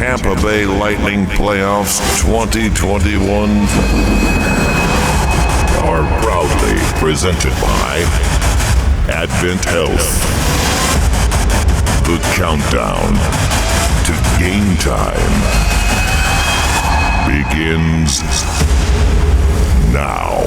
Tampa Bay Lightning Playoffs 2021 are proudly presented by Advent Health. The countdown to game time begins now.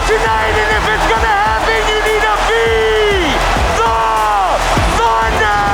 Tonight, and if it's gonna happen, you need to be the Thunder!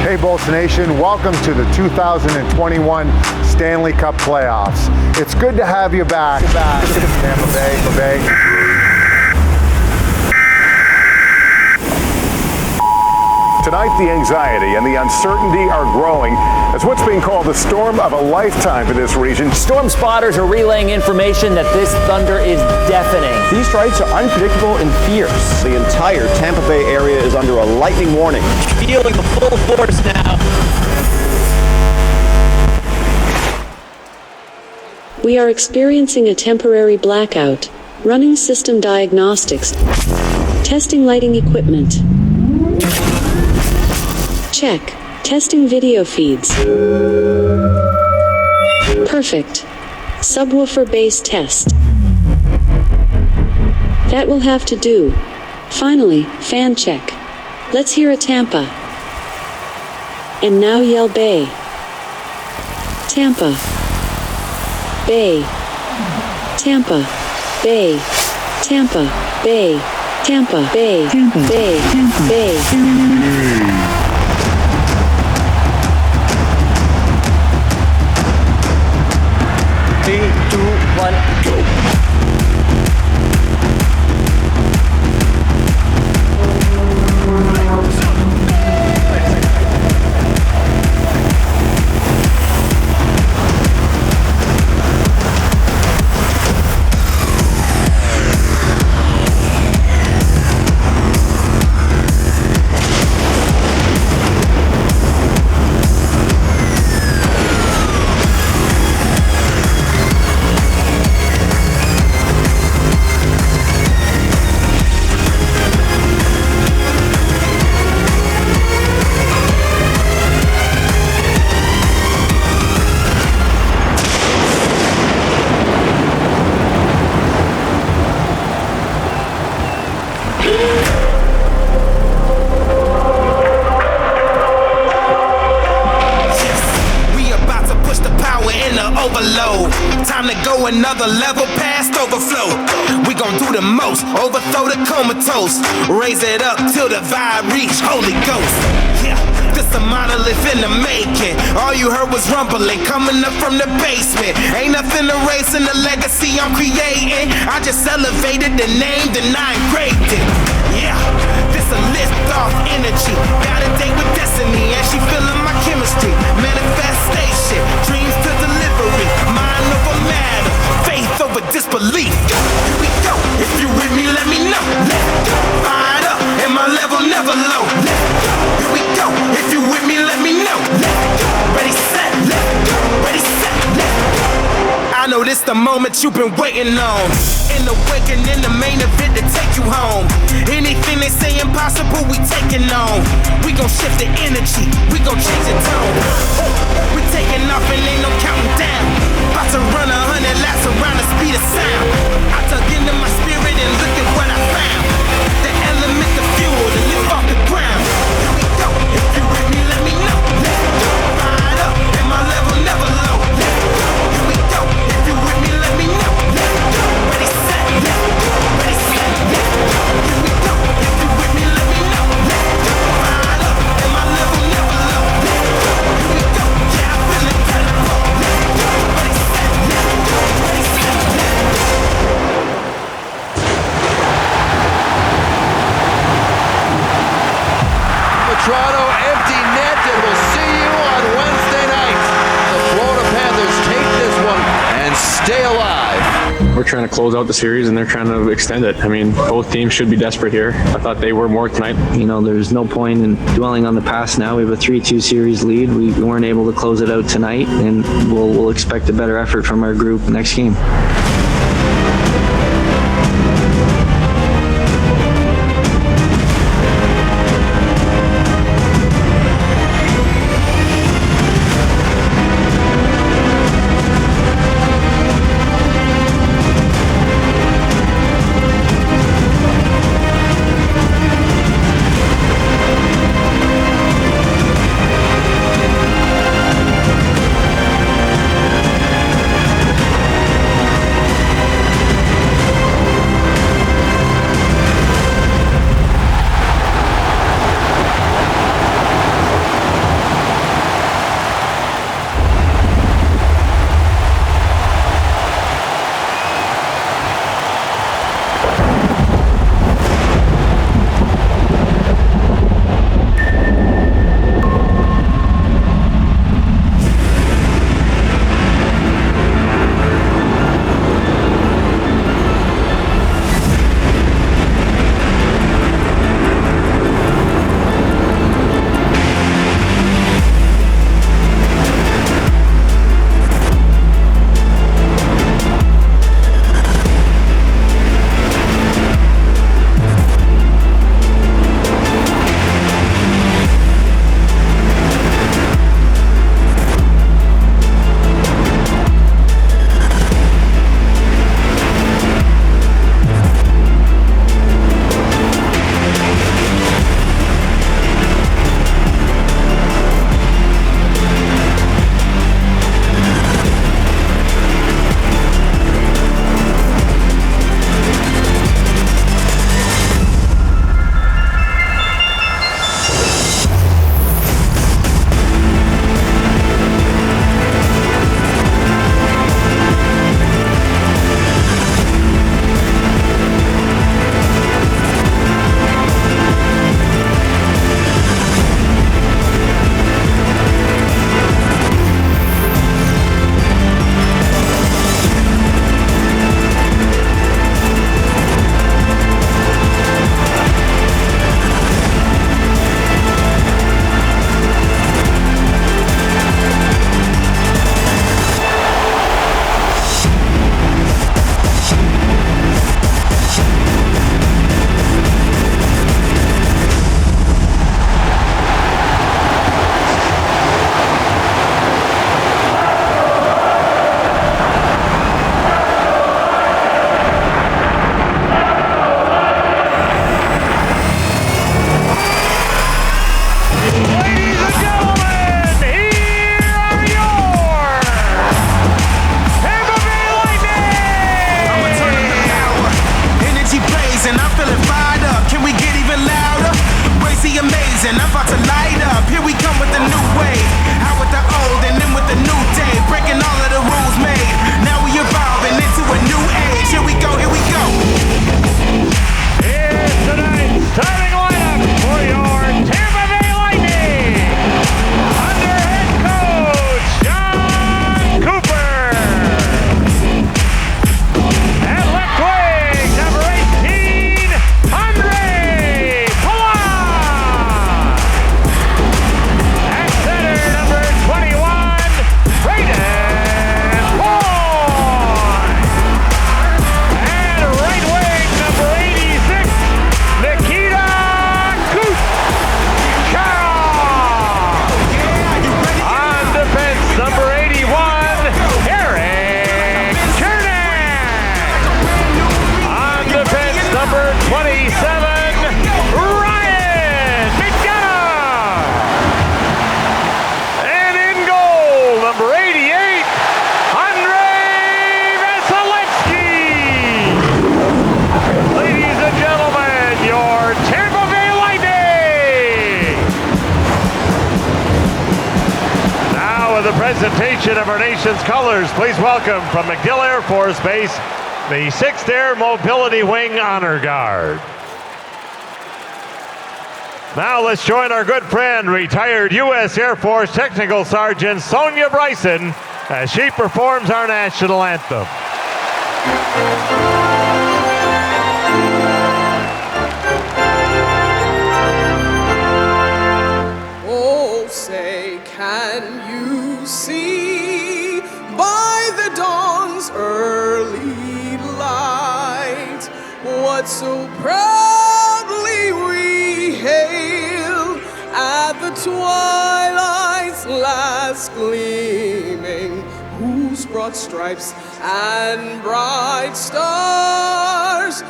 Hey Bolts Nation, welcome to the 2021 Stanley Cup Playoffs. It's good to have you back. Tampa Bay. Tonight, the anxiety and the uncertainty are growing as what's being called the storm of a lifetime for this region. Storm spotters are relaying information that this thunder is deafening. These strikes are unpredictable and fierce. The entire Tampa Bay area is under a lightning warning. Feeling the full force now. We are experiencing a temporary blackout. Running system diagnostics. Testing lighting equipment. Check. Testing video feeds. Perfect. Subwoofer base test. That will have to do. Finally, fan check. Let's hear a Tampa. And now yell Bay. Tampa. Bay. Tampa. Bay. Tampa. Bay. Tampa. Bay. Tampa. Bay. Tampa. Bay. go another level past overflow. We gon' do the most, overthrow the comatose. Raise it up till the vibe reach Holy Ghost. Yeah, this a monolith in the making. All you heard was rumbling, coming up from the basement. Ain't nothing erasing the legacy I'm creating. I just elevated the name, then I engraved it. Yeah, this a lift-off energy. Got a date with destiny, and she feeling my chemistry. Manifestation, dreams to delivery. Mind over matter, faith over disbelief. Here we go, if you with me, let me know. Fired up, and my level never low. Here we go, if you with me, let me know. Ready, set, ready, set, I know this the moment you've been waiting on. In the awakening, the main event to take you home. Anything they say impossible, we taking on. We gon' shift the energy, we gon' change the tone. We taking off and ain't no counting down. About to run 100 laps around the speed of sound. I dug into my spirit and look at what I found. The element, the fuel to lift off the ground. Here we go, if you with me, let me know. Fired up, and my level never low. Here we go, if you with me, let me know. Ready, set, ready, set. Here we go, if you with me, let me know. Fired up, and my level never low. Here we go, yeah, I feel incredible. Ready, set, ready, set. Toronto, empty net, and we'll see you on Wednesday night. The Florida Panthers take this one and stay alive. We're trying to close out the series, and they're trying to extend it. I mean, both teams should be desperate here. I thought they were more tonight. You know, there's no point in dwelling on the past now. We have a 3-2 series lead. We weren't able to close it out tonight, and we'll expect a better effort from our group next game. amazing. I'm feeling fired up. Can we get even louder? Crazy amazing. I'm about to light up. Here we come with the new wave. Out with the old and then with the new day. Breaking all of the rules made. Now we evolving into a new age. Here we go, here we go. Here's tonight's starting lineup for your Tampa Bay Lightning. Under head coach John Cooper. At left wing, number 18, Andre Palat. At center, number 21, Braden Boyd. And right wing, number 86, Nikita Kucherov. On defense, number 81, Eric Chernak. On defense, number 27, Ryan McDonough. And in goal, number 88, Andrei Vasilevsky. Ladies and gentlemen, your Tampa Bay Lightning. Now with the presentation of our nation's colors, please welcome from MacDill Air Force Base, the 6th Air Mobility Wing Honor Guard. Now let's join our good friend, retired U.S. Air Force Technical Sergeant Sonia Bryson, as she performs our national anthem. Oh, say, can you see by the dawn's early light what so proudly we hailed at the twilight's last gleaming, whose broad stripes and bright stars